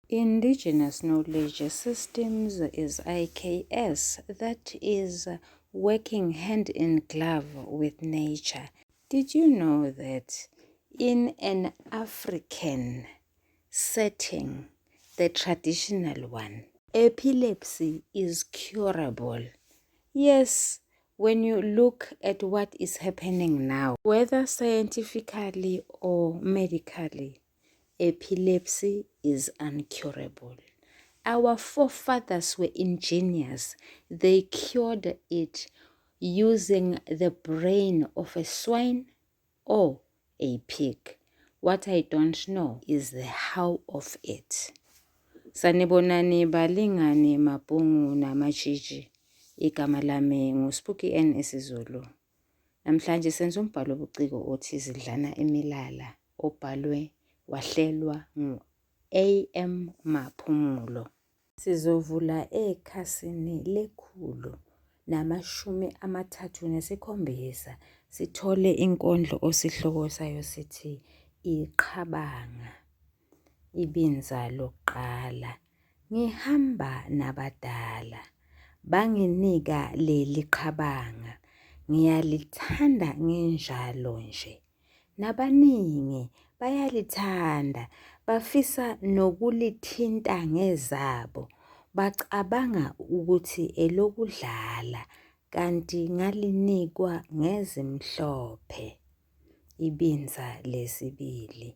Indigenous Knowledge Systems is IKS that is working hand in glove with nature. Did you know that in an African setting, the traditional one, epilepsy is curable? Yes, when you look at what is happening now, whether scientifically or medically, epilepsy is uncurable. Our forefathers were ingenious. They cured it using the brain of a swine or a pig. What I don't know is the how of it. Sanibonani balingani mabhungu namajiji. Igama lami nguSpooky N isiZulu. Namhlanje senza umbhalo obuciko othi Zidlana Imilala obhalwe wahlelwa ngu-AM Maphumulo. Sizovula ekhasini le137 sithole inkondlo osihloko sayo sithi Iqhabanga. Ibinza lokuqala. Ngihamba nabadala banginika leli qhabanga, ngiyalithanda ngenjalo nje. Nabaningi bayalithanda, bafisa nokulithinta ngezabo, bacabanga ukuthi elokudlala, kanti ngalinikwa ngezimhlophe. Ibinza lesibili.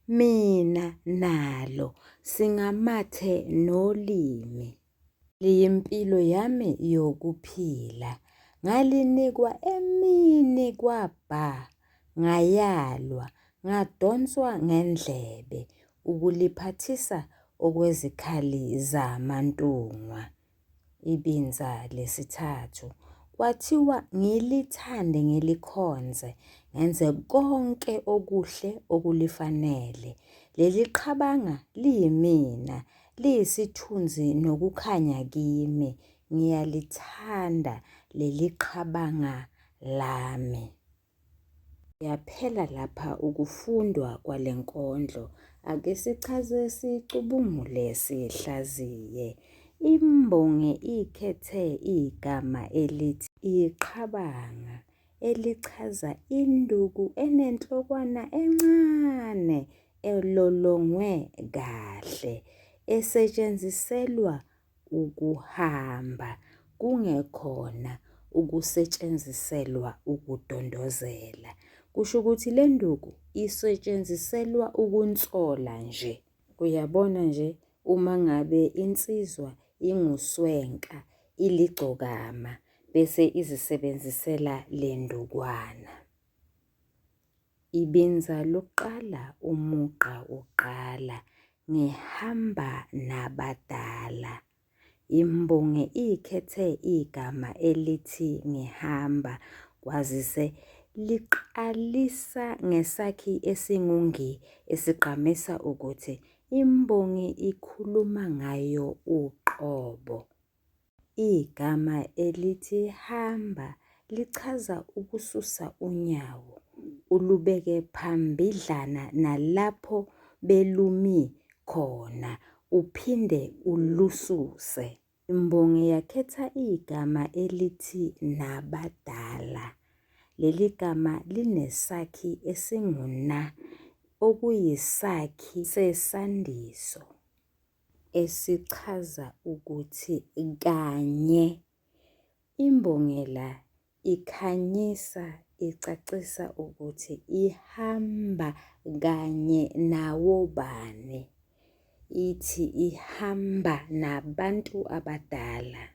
Mina nalo singamathe nolimi, liyimpilo yami yokuphila, ngalinikwa emini kwabha, ngayalwa, ngadonswa ngendlebe, ukuliphathisa okwezikhali zamantungwa. Ibinza lesithathu. Kwathiwa ngilithande ngilikhonze, ngenze konke okuhle okulifanele. Leli qhabanga liyimina, liyisithunzi nokukhanya kimi. Ngiyalithanda leli qhabanga lami. Yaphela lapha ukufundwa kwalenkondlo. Ake sichaze sicubungule sihlaziye. Imbongi ikhethe igama elithi Iqhabanga, elichaza induku enenhlokwana encane elolongwe kahle, esetshenziselwa ukuhamba, kungekhona ukusetshenziselwa ukudondozela. Kusho ukuthi le nduku isetshenziselwa ukuntsola nje. Uyabona nje, uma ngabe insizwa inguswenka, iligcokama, bese izisebenzisela le ndukwana. Ibinza lokuqala, umugqa uqala. Ngihamba nabadala. Imbongi ikhethe igama elithi ngihamba, kwazise liqalisa ngesakhi esingungi esigqamisa ukuthi imbongi ikhuluma ngayo uqobo. Igama elithi hamba lichaza ukususa unyawo, ulubeke phambidlana nalapho belumi khona, uphinde ulususe. Imbongi yakhetha igama elithi nabadala. Leli gama linesakhi esinguna, okuyisakhi sesandiso esichaza ukuthi kanye. Imbongela ikhanyisa, icacisa ukuthi ihamba kanye nawobani. Ithi ihamba nabantu abadala.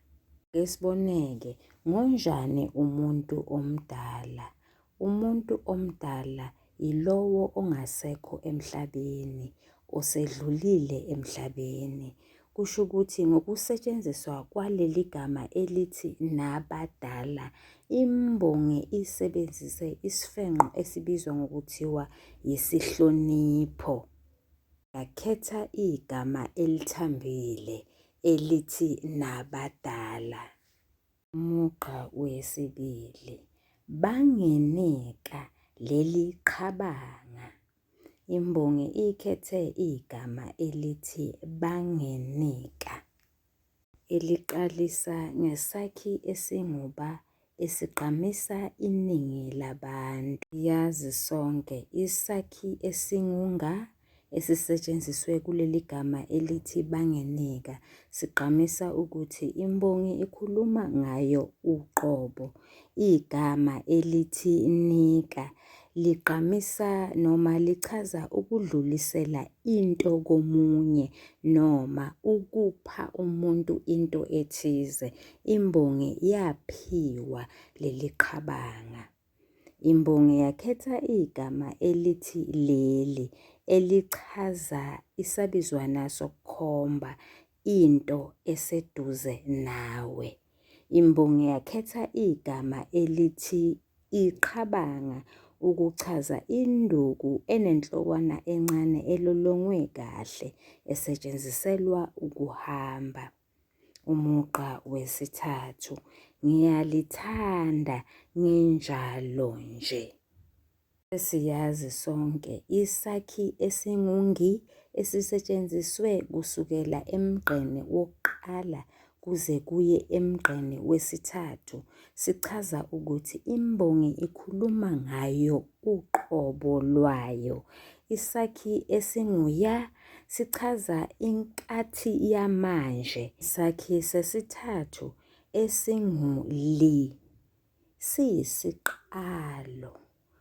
Kesiboneke, ngonjani umuntu omdala? Umuntu omdala ilowo ongasekho emhlabeni, osedlulile emhlabeni. Kusho ukuthi ngokusetshenziswa kwaleli gama elithi nabadala, imbongi isebenzise isifenqo esibizwa ngokuthiwa yisihlonipho. Yakhetha igama elithambile elithi nabadala. Umugqa wesibili. Banginika leli qhabanga. Imbongi ikhethe igama elithi bangenika, eliqalisa ngesakhi esinguba esigqamisa iningi labantu. Yazi sonke isakhi esingunga esisetshenziswe kuleli gama elithi bangenika sigqamisa ukuthi imbongi ikhuluma ngayo uqobo. Igama elithi nika ligqamisa noma lichaza ukudlulisela into komunye noma ukupha umuntu into ethize. Imbongi yaphiwa leli qhabanga. Imbongi yakhetha igama elithi leli elichaza isabizwana sokukhomba into eseduze nawe. Imbongi yakhetha igama elithi iqhabanga ukuchaza induku enenhlokwana encane elolongwe kahle esetshenziselwa ukuhamba. Umugqa wesithathu, ngiyalithanda nginjalo nje. Siyazi sonke isakhi esingungi esisetshenziswe kusukela emgqeni wokuqala kuze kuye emgqeni wesithathu sichaza ukuthi imbongi ikhuluma ngayo uqobo lwayo. Isakhi esinguya sichaza inkathi yamanje. Isakhi sesithathu esinguli siyisiqalo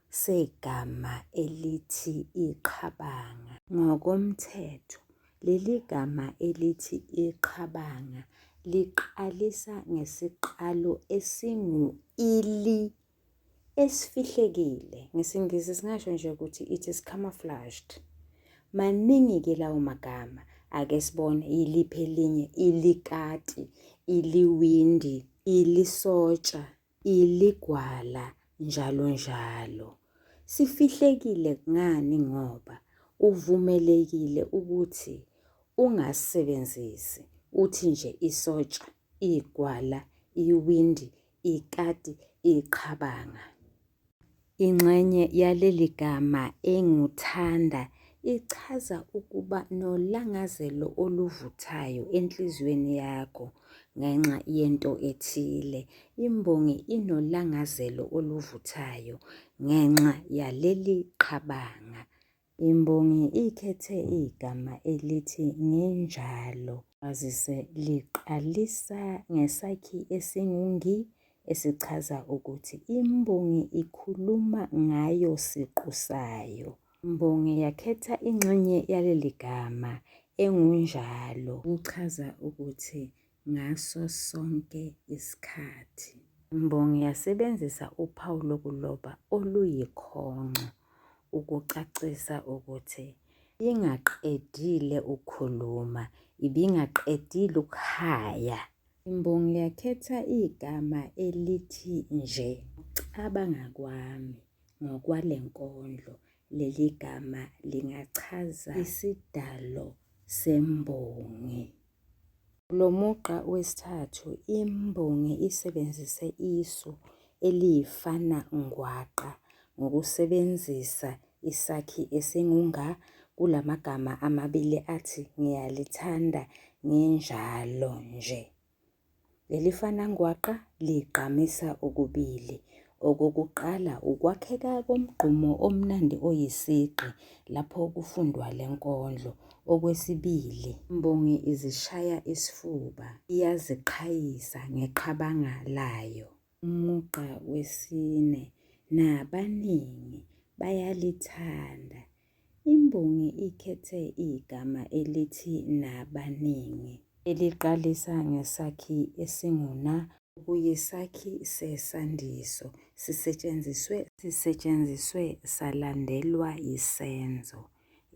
segama elithi iqhabanga. Ngokomthetho, leli gama elithi iqhabanga liqalisa ngesiqalo esingu-ili esifihlekile. NgesiNgisi singasho nje ukuthi it is camouflaged. Maningi-ke lawo magama. Ake sibone iliphi elinye: ilikati, iliwindi, ilisotsha, iligwala, njalo njalo. Sifihlekile ngani? Ngoba uvumelekile ukuthi ungasebenzisi. Uthi nje isotsha, igwala, iwindi, ikati, iqhabanga. Ingxenye yaleli gama enguthanda ichaza ukuba nolangazelo oluvuthayo enhlizweni yakho ngenxa yento ethile. Imbongi inolangazelo oluvuthayo ngenxa yaleli qhabanga. Imbongi ikhethe igama elithi nginjalo. Kwazise liqalisa ngesakhi esingungi esichaza ukuthi imbongi ikhuluma ngayo siqu sayo. Imbongi yakhetha ingxenye yaleli gama engunjalo ukuchaza ukuthi ngaso sonke isikhathi. Imbongi yasebenzisa uphawu lokuloba oluyikhongco ukucacisa ukuthi ingaqedile ukukhuluma, ibingaqedile ukuhaya. Imbongi yakhetha igama elithi nje. Ukucabanga kwami ngokwale nkondlo, leli gama lingachaza isidalo sembongi. Lo mugqa wesithathu, imbongi isebenzise isu eliyifana ngwaqa ngokusebenzisa isakhi esingunga kulamagama amabili athi ngiyalithanda nginjalo nje. Leli fana ngwaqa ligqamisa okubili. Okokuqala, ukwakheka komgqumo omnandi oyisigqi lapho kufundwa le nkondlo. Okwesibili, imbongi izishaya isifuba, iyaziqhayisa ngeqhabanga layo. Umugqa wesine, nabaningi bayalithanda. Imbongi ikhethe igama elithi nabaningi eliqalisa ngesakhi esinguna okuyisakhi sesandiso sisetshenziswe salandelwa yisenzo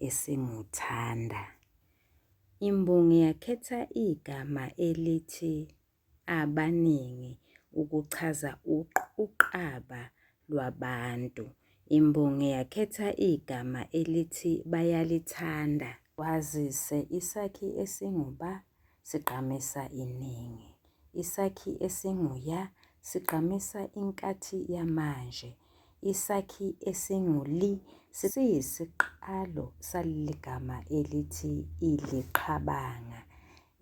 esinguthanda. Imbongi yakhetha igama elithi abaningi ukuchaza uqaba lwabantu. Imbongi yakhetha igama elithi bayalithanda. Kwazise isakhi esinguba sigqamisa iningi. Isakhi esinguya sigqamisa inkathi yamanje. Isakhi esingu-li siyisiqalo saleli gama elithi iliqhabanga.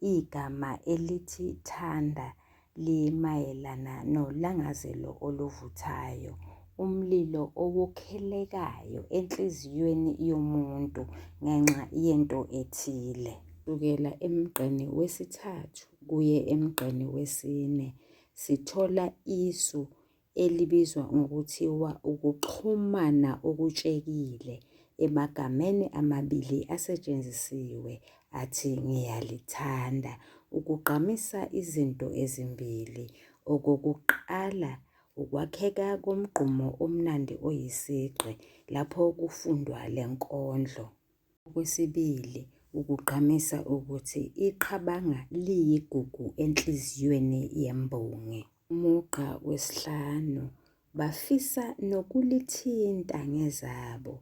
Igama elithi thanda limayelana nolangazelo oluvuthayo, umlilo owokhelekayo enhliziyweni yomuntu ngenxa yento ethile. Kusukela emgqeni wesithathu kuye emgqeni wesine sithola isu elibizwa ngokuthiwa ukuxhumana okutshekile emagameni amabili asetshenzisiwe athi ngiyalithanda, ukugqamisa izinto ezimbili. Okokuqala, ukwakheka komgqumo omnandi oyisigqi lapho kufundwa le nkondlo. Okwesibili, ukugqamisa ukuthi iqhabanga liyigugu enhliziyweni yembongi. Umugqa wesihlanu, bafisa nokulithinta ngezabo.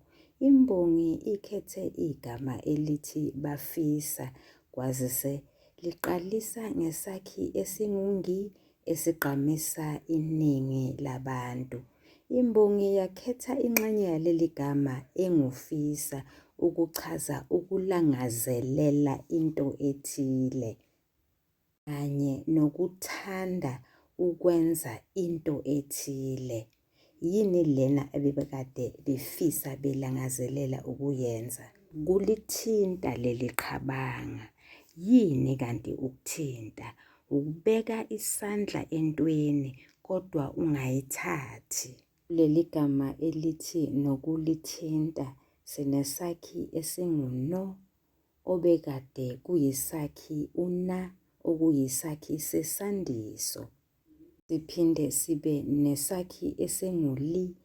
Imbongi ikhethe igama elithi bafisa kwazise liqalisa ngesakhi esingu-ngi esigqamisa iningi labantu. Imbongi yakhetha ingxenye yaleli gama engufisa ukuchaza ukulangazelela into ethile kanye nokuthanda ukwenza into ethile. Yini lena ebebekade befisa belangazelela ukuyenza? Kulithinta leli qhabanga. Yini kanti ukuthinta? Ukubeka isandla entweni kodwa ungayithathi. Leli gama elithi nokulithinta sinesakhi esingu-no obekade kuyisakhi una okuyisakhi sesandiso. Siphinde sibe nesakhi esingu-li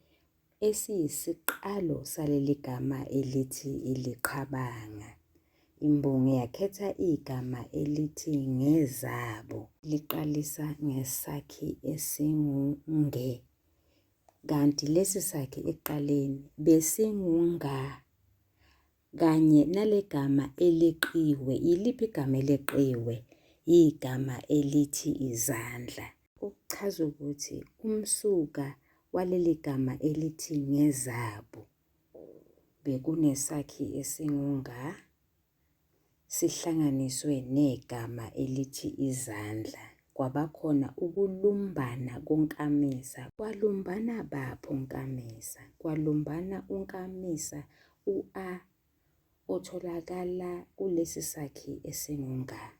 esiyisiqalo saleli gama elithi iliqhabanga. Imbongi yakhetha igama elithi ngezabo liqalisa ngesakhi esingu-nge, kanti lesi sakhi ekuqaleni besingu-nga. Kanye nale gama eleqiwe. Yiliphi igama eleqiwe? Igama elithi izandla. Ukuchaza ukuthi umsuka waleli gama elithi ngezabo bekunesakhi esingu-nga sihlanganiswe negama elithi izandla. Kwabakhona ukulumbana konkamisa. Kwalumbana baphi onkamisa? Kwalumbana unkamisa u-a otholakala kulesi sakhi esingu-nga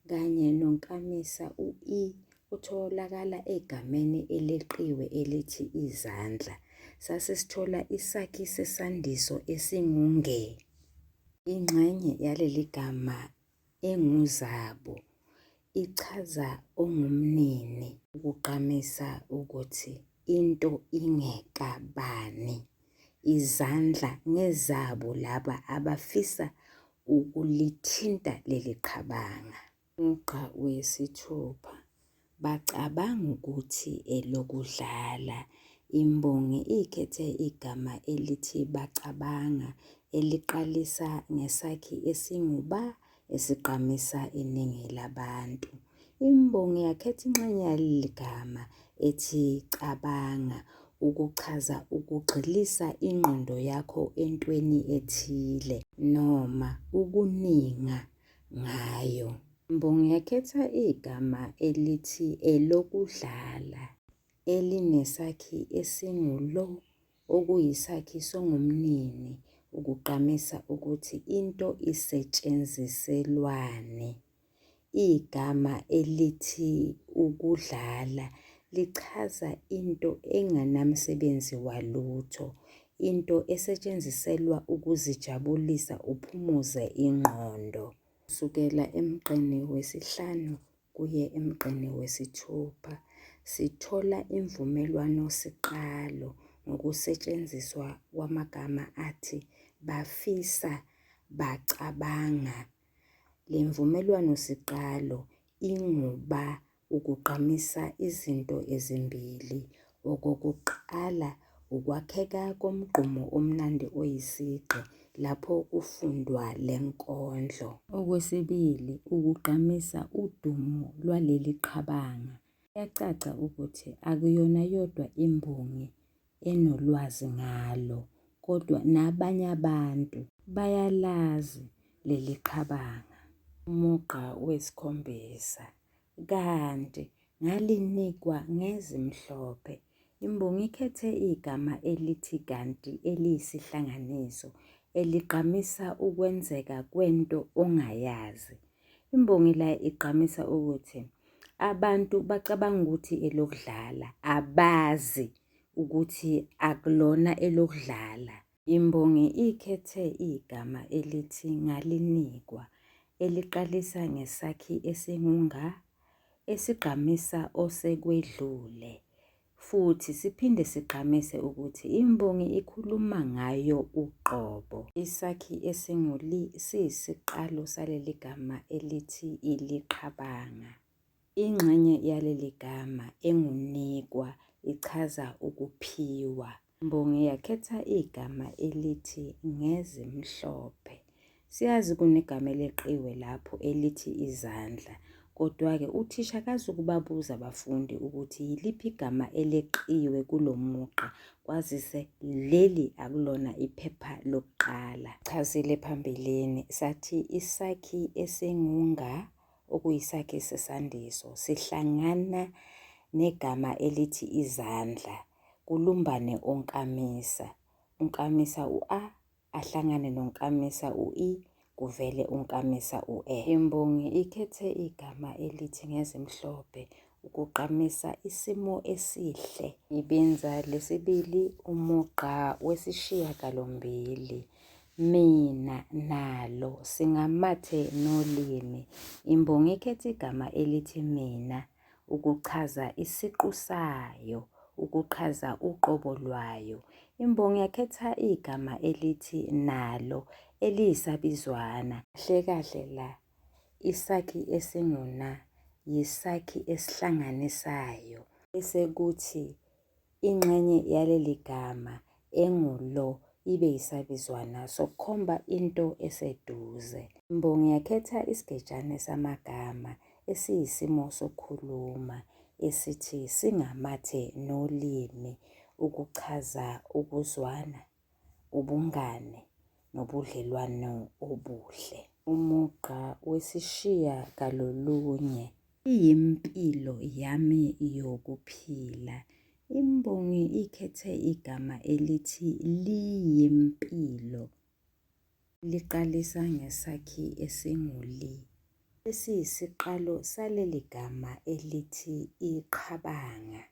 kanye nonkamisa u-i utholakala egameni eleqiwe elithi izandla. Sasesithola isakhi sesandiso esingu-nge. Ingxenye yaleli gama enguzabo ichaza ongumnini, ukugqamisa ukuthi into ingekabani. Izandla ngezabo laba abafisa ukulithinta leli qhabanga. Umugqa wesithupha, bacabanga ukuthi elokudlala. Imbongi ikhethe igama elithi bacabanga eliqalisa ngesakhi esingu-ba esigqamisa iningi labantu. Imbongi yakhetha ingxenye yaleli gama ethi cabanga ukuchaza ukugxilisa ingqondo yakho entweni ethile noma ukuninga ngayo. Imbongi yakhetha igama elithi elokudlala elinesakhi esingu-lo okuyisakhi songumnini ukugqamisa ukuthi into isetshenziselwane. Igama elithi ukudlala lichaza into enganamsebenzi walutho, into esetshenziselwa ukuzijabulisa uphumuze ingqondo. Kusukela emgqeni wesihlanu kuye emgqeni wesithupha sithola imvumelwano siqalo ngokusetshenziswa kwamagama athi bafisa, bacabanga. Le mvumelwano siqalo inguba ukugqamisa izinto ezimbili. Okokuqala, ukwakheka komgqumo omnandi oyisigqi lapho kufundwa le nkondlo. Okwesibili, ukugqamisa udumo lwaleli qhabanga. Kuyacaca ukuthi akuyona yodwa imbongi enolwazi ngalo, kodwa nabanye abantu bayalazi leli qhabanga. Umugqa wesikhombisa, kanti ngalinikwa ngezimhlophe. Imbongi ikhethe igama elithi kanti eliyisihlanganiso eligqamisa ukwenzeka kwento ongayazi. Imbongi la igqamisa ukuthi abantu bacabanga ukuthi elokudlala, abazi ukuthi akulona elokudlala. Imbongi ikhethe igama elithi ngalinikwa eliqalisa ngesakhi esingunga esigqamisa osekwedlule, futhi siphinde sigqamise ukuthi imbongi ikhuluma ngayo uqobo. Isakhi esinguli siyisiqalo saleli gama elithi iliqhabanga. Ingxenye yaleli gama engunikwa ichaza ukuphiwa. Imbongi yakhetha igama elithi ngezimhlophe. Siyazi kunegama eleqiwe lapho elithi izandla, kodwa-ke uthisha akazukubabuza abafundi ukuthi yiliphi igama eleqiwe kulo mugqa, kwazise leli akulona iphepha lokuqala. Chazile phambilini sathi isakhi esingunga okuyisakhi sesandiso sihlangana negama elithi izandla kulumbane onkamisa. Unkamisa u-a ahlangane nonkamisa u-i kuvele unkamisa u-e. Imbongi ikhethe igama elithi ngezimhlophe ukugqamisa isimo esihle. Ibinza lesibili, umugqa wesishiyagalombili. Mina nalo singamathe nolimi. Imbongi ikhethe igama elithi mina ukuchaza isiqu sayo, ukuchaza uqobo lwayo. Imbongi yakhetha igama elithi nalo eliyisabizwana. Kahle kahle la isakhi esinguna yisakhi esihlanganisayo, bese kuthi ingxenye yaleli gama engulo ibe yisabizwana sokukhomba into eseduze. Imbongi yakhetha isigejane samagama esiyisimo sokukhuluma esithi singamathe nolimi ukuchaza ukuzwana, ubungane nobudlelwano obuhle. Umugqa wesishiyagalolunye, iyimpilo yami yokuphila. Imbongi ikhethe igama elithi liyimpilo liqalisa ngesakhi esinguli esiyisiqalo saleli gama elithi iqhabanga.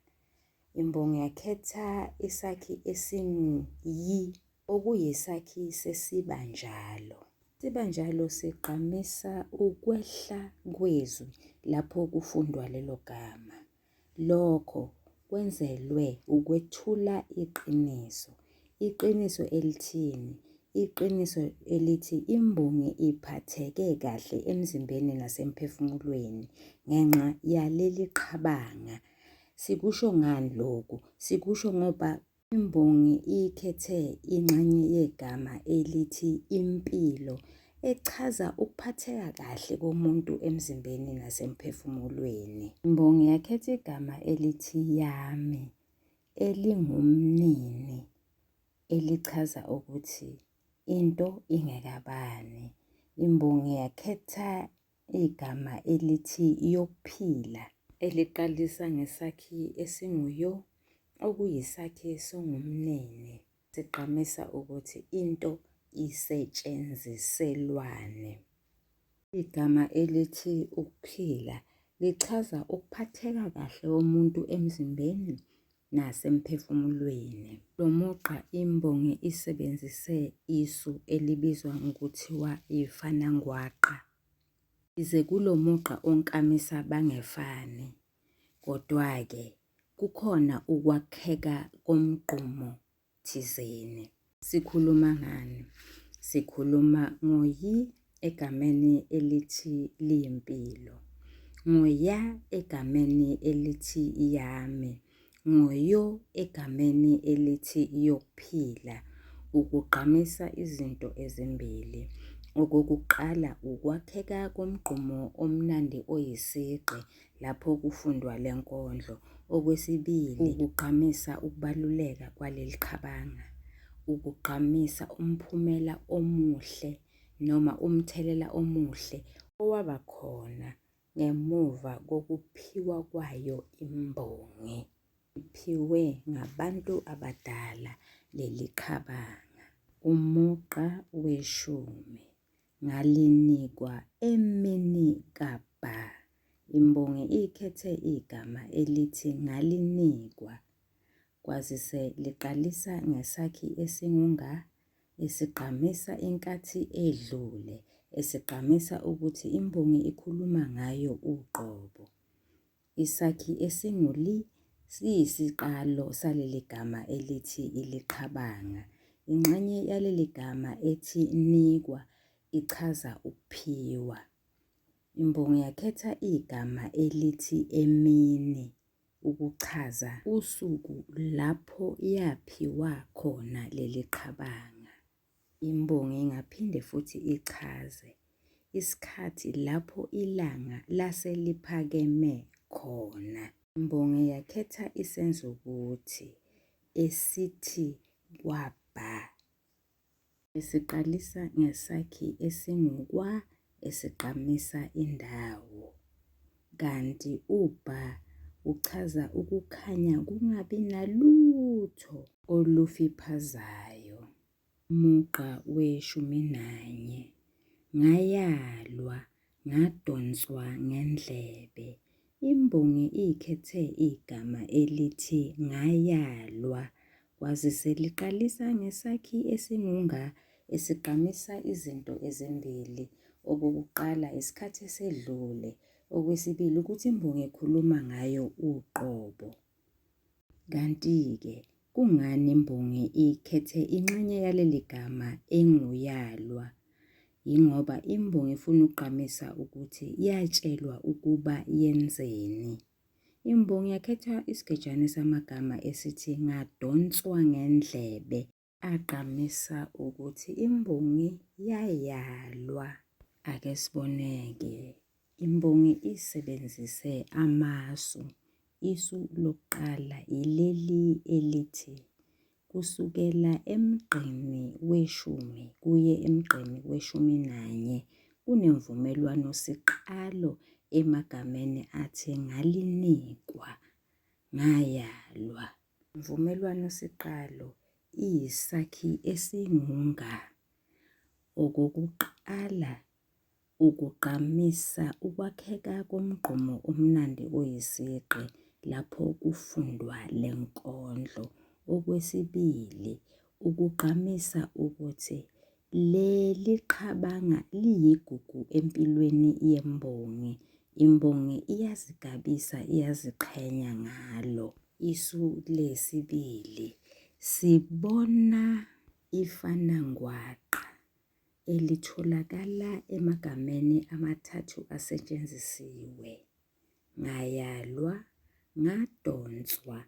Imbongi yakhetha isakhi esingu-yi okuyisakhi sesibanjalo. Isibanjalo sigqamisa ukwehla kwezwi lapho kufundwa lelo gama. Lokho kwenzelwe ukwethula iqiniso. Iqiniso elithini? Iqiniso elithi imbongi iphatheke kahle emzimbeni nasemphefumulweni ngenxa yaleli qhabanga. Sikusho ngani lokhu? Sikusho ngoba imbongi ikhethe ingxenye yegama elithi impilo echaza ukuphatheka kahle komuntu emzimbeni nasemphefumulweni. Imbongi yakhetha igama elithi yami elingumnini elichaza ukuthi into ingekabani. Imbongi yakhetha igama elithi yokuphila eliqalisa ngesakhi esinguyo okuyisakhi esingumnene sigqamisa ukuthi into isetshenziselwane. Igama elithi ukuphila lichaza ukuphatheka kahle komuntu emzimbeni nasemphefumulweni. Lo mugqa imbongi isebenzise isu elibizwa ngokuthiwa ifanangwaqa. Ize kulo mugqa onkamisa bangefani, kodwa-ke kukhona ukwakheka komgqumo thizeni. Sikhuluma ngani? Sikhuluma ngo-yi egameni elithi liyimpilo, ngo-ya egameni elithi yami, ngo-yo egameni elithi yokuphila, ukugqamisa izinto ezimbili. Okokuqala, ukwakheka komgqumo omnandi oyisigqi lapho kufundwa le nkondlo. Okwesibili, ukugqamisa ukubaluleka kwaleli qhabanga, ukugqamisa umphumela omuhle noma umthelela omuhle owaba khona ngemuva kokuphiwa kwayo imbongi. Iphiwe ngabantu abadala leli qhabanga. Umugqa weshumi, ngalinikwa emini kaBha. Imbongi ikhethe igama elithi ngalinikwa, kwazise liqalisa ngesakhi esingunga, esigqamisa inkathi edlule, esigqamisa ukuthi imbongi ikhuluma ngayo uqobo. Isakhi esinguli siyisiqalo saleli gama elithi iliqhabanga. Ingxenye yaleli gama ethi nikwa ichaza ukuphiwa. Imbongi yakhetha igama elithi emini ukuchaza usuku lapho yaphiwa khona leli qhabanga. Imbongi ingaphinde futhi ichaze isikhathi lapho ilanga lase liphakeme khona. Imbongi yakhetha isenzukuthi esithi kwaBha, esiqalisa ngesakhi esingukwa, esigqamisa indawo. Kanti uBha uchaza ukukhanya kungabi nalutho olufiphazayo. Umugqa weshumi nanye, ngayalwa, ngadonswa ngendlebe. Imbongi ikhethe igama elithi ngayalwa, kwazise liqalisa ngesakhi esingunga, esigqamisa izinto ezimbili. Okokuqala, isikhathi esedlule. Okwesibili, ukuthi imbongi ekhuluma ngayo uqobo. Kanti-ke kungani imbongi ikhethe ingxenye yaleli gama enguyalwa? Yingoba imbongi ifuna ukugqamisa ukuthi yatshelwa ukuba yenzeni. Imbongi yakhetha isigejana samagama esithi ngadonswa ngendlebe, agqamisa ukuthi imbongi yayalwa. Ake siboneke, imbongi isebenzise amasu. Isu lokuqala ileli elithi kusukela emgqeni weshumi kuye emgqeni weshumi nanye kunemvumelwano siqalo emagameni athi ngalinikwa, ngayalwa. Imvumelwano siqalo iyisakhi esingunga. Okokuqala, ukugqamisa ukwakheka komgqumo omnandi oyisigqi lapho kufundwa le nkondlo. Okwesibili, ukugqamisa ukuthi leli qhabanga liyigugu empilweni yembongi. Imbongi iyazigabisa, iyaziqhenya ngalo. Isu lesibili, sibona ifanangwaqa elitholakala emagameni amathathu asetshenzisiwe. Ngayalwa, ngadonswa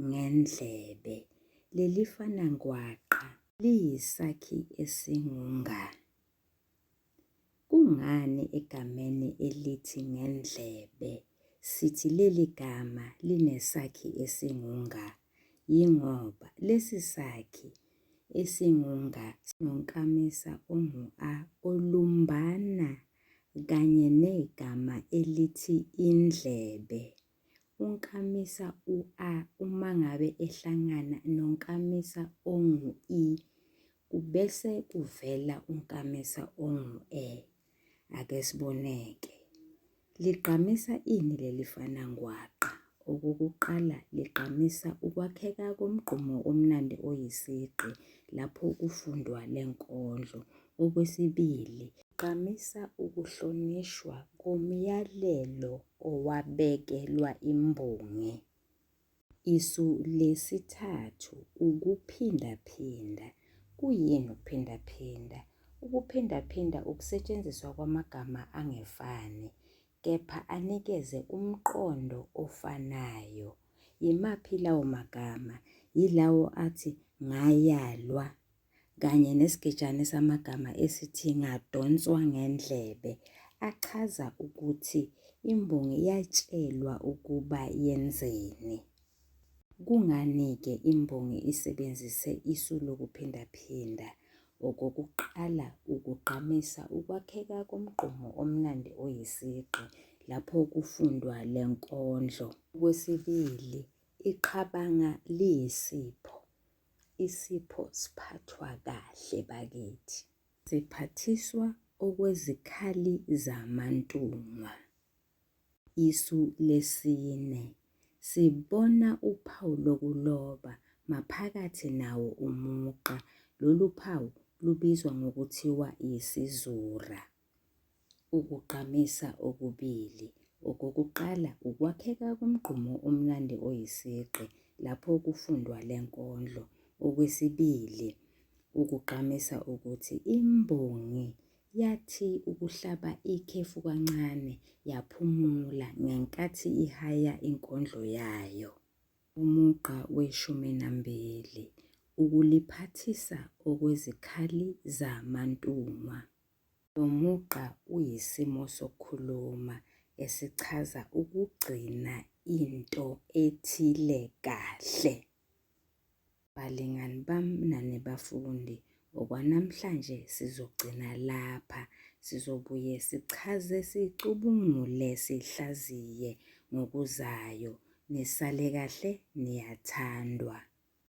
ngendlebe. Leli fanangwaqa liyisakhi esingunga. Kungani egameni elithi ngendlebe sithi leli gama linesakhi esingunga? Yingoba lesi sakhi esingunga sinonkamisa ongu-a olumbana kanye negama elithi indlebe. Unkamisa u-a uma ngabe ehlangana nonkamisa ongu-i, kubese kuvela unkamisa ongu-e. Ake siboneke, ligqamisa ini leli fanangwaqa? Okokuqala, ligqamisa ukwakheka komgqumo omnandi oyisigqi lapho kufundwa le nkondlo. Okwesibili, ligqamisa ukuhlonishwa komyalelo owabekelwa imbongi. Isu lesithathu, ukuphindaphinda. Kuyini ukuphindaphinda? Ukuphindaphinda ukusetshenziswa kwamagama angefani, kepha anikeze umqondo ofanayo. Yimaphi lawo magama? Yilawo athi ngayalwa, kanye nesigejane samagama esithi ngadonswa ngendlebe achaza ukuthi imbongi yatshelwa ukuba yenzeni. Kungani-ke imbongi isebenzise isu lokuphindaphinda? Okokuqala, ukugqamisa ukwakheka komgqumo omnandi oyisigqi lapho kufundwa le nkondlo. Okwesibili, iqhabanga liyisipho. Isipho siphathwa kahle bakithi. Siphathiswa okwezikhali zamantunwa. Isu lesine, sibona uphawu lokuloba maphakathi nawo umugqa. Lolu phawu lubizwa ngokuthiwa yisizura. Ukugqamisa okubili. Okokuqala, ukwakheka komgqumo omnandi oyisigqi lapho kufundwa le nkondlo. Okwesibili, ukugqamisa ukuthi imbongi yathi ukuhlaba ikhefu kancane yaphumula ngenkathi ihaya inkondlo yayo. Umugqa we-12, ukuliphathisa okwezikhali zamantunwa. Lo mugqa uyisimo sokukhuluma esichaza ukugcina into ethile kahle. Balingani bami nanebafundi, okwanamhlanje sizogcina lapha. Sizobuye sichaze, sicubungule, sihlaziye ngokuzayo. Nisale kahle, niyathandwa.